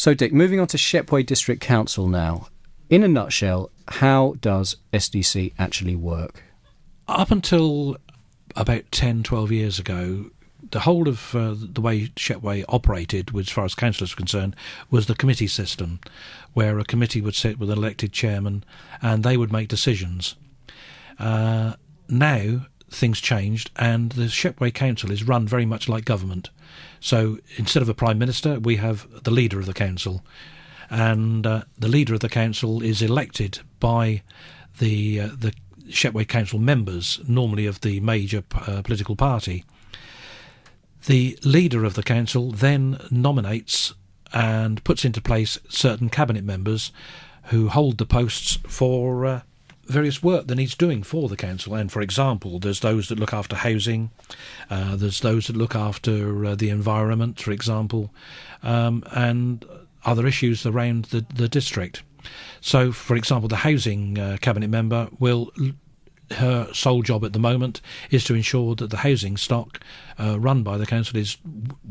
So, Dick, moving on to Shepway District Council now. In a nutshell, how does SDC actually work? Up until about 10, 12 years ago, the whole of the way Shepway operated, as far as councillors were concerned, was the committee system, where a committee would sit with an elected chairman and they would make decisions. Now things changed, and the Shepway Council is run very much like government. So instead of a Prime Minister, we have the leader of the council, and the leader of the council is elected by the Shepway Council members, normally of the major political party. The leader of the council then nominates and puts into place certain cabinet members who hold the posts for various work that needs doing for the council. And for example, there's those that look after housing, there's those that look after the environment, for example, and other issues around the district. So, for example, the housing cabinet member her sole job at the moment is to ensure that the housing stock run by the council is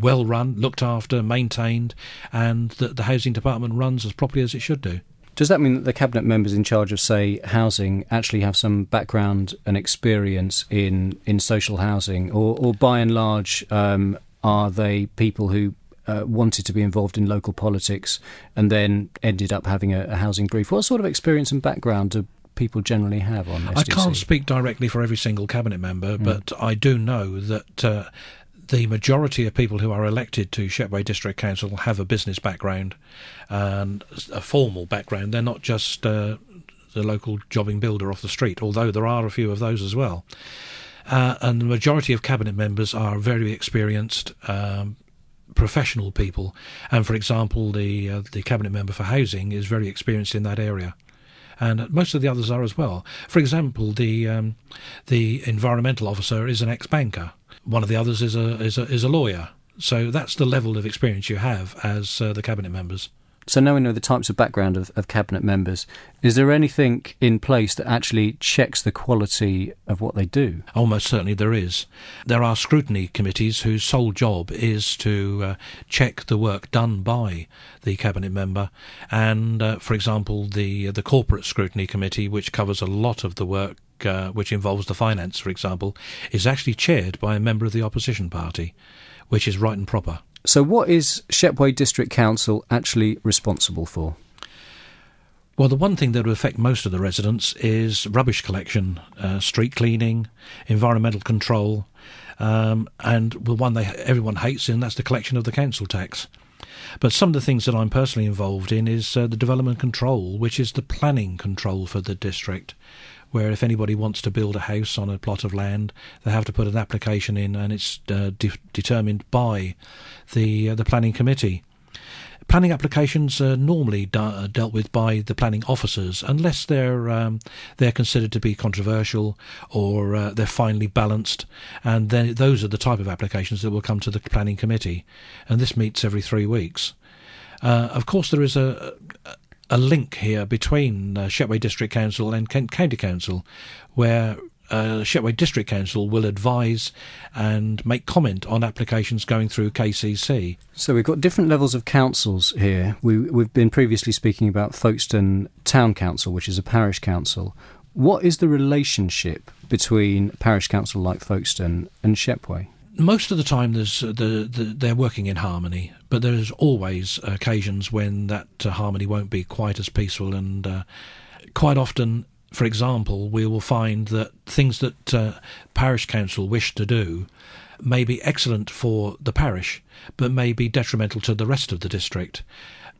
well run, looked after, maintained, and that the housing department runs as properly as it should do. Does that mean that the cabinet members in charge of, say, housing actually have some background and experience in social housing, or by and large are they people who wanted to be involved in local politics and then ended up having a housing brief? What sort of experience and background do people generally have on SDC? I can't speak directly for every single cabinet member, but I do know that the majority of people who are elected to Shepway District Council have a business background and a formal background. They're not just the local jobbing builder off the street, although there are a few of those as well. And the majority of cabinet members are very experienced professional people. And for example, the cabinet member for housing is very experienced in that area. And most of the others are as well. For example, the environmental officer is an ex-banker. One of the others is a lawyer. So that's the level of experience you have as the cabinet members. So now we know the types of background of cabinet members. Is there anything in place that actually checks the quality of what they do? Almost certainly there is. There are scrutiny committees whose sole job is to check the work done by the cabinet member. And, for example, the corporate scrutiny committee, which covers a lot of the work which involves the finance, for example, is actually chaired by a member of the opposition party, which is right and proper. So what is Shepway District Council actually responsible for? Well, the one thing that would affect most of the residents is rubbish collection, street cleaning, environmental control, and the one everyone hates, and that's the collection of the council tax. But some of the things that I'm personally involved in is the development control, which is the planning control for the district, where if anybody wants to build a house on a plot of land, they have to put an application in, and it's determined by the planning committee. Planning applications are normally dealt with by the planning officers, unless they're considered to be controversial or they're finely balanced, and then those are the type of applications that will come to the planning committee, and this meets every 3 weeks. Of course, there is a link here between Shepway District Council and Kent County Council, where Shepway District Council will advise and make comment on applications going through KCC. So we've got different levels of councils here. We've been previously speaking about Folkestone Town Council, which is a parish council. What is the relationship between a parish council like Folkestone and Shepway? Most of the time they're working in harmony, but there's always occasions when that harmony won't be quite as peaceful, and quite often, for example, we will find that things that parish council wish to do may be excellent for the parish, but may be detrimental to the rest of the district.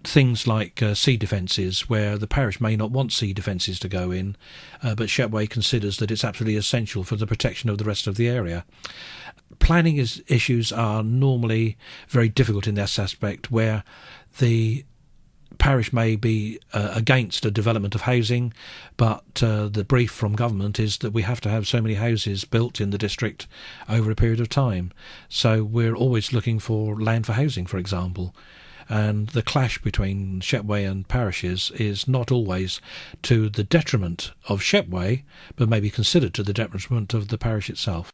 Things like sea defences, where the parish may not want sea defences to go in, but Shepway considers that it's absolutely essential for the protection of the rest of the area. Planning issues are normally very difficult in this aspect, where the parish may be against a development of housing, but the brief from government is that we have to have so many houses built in the district over a period of time. So we're always looking for land for housing, for example. And the clash between Shepway and parishes is not always to the detriment of Shepway, but may be considered to the detriment of the parish itself.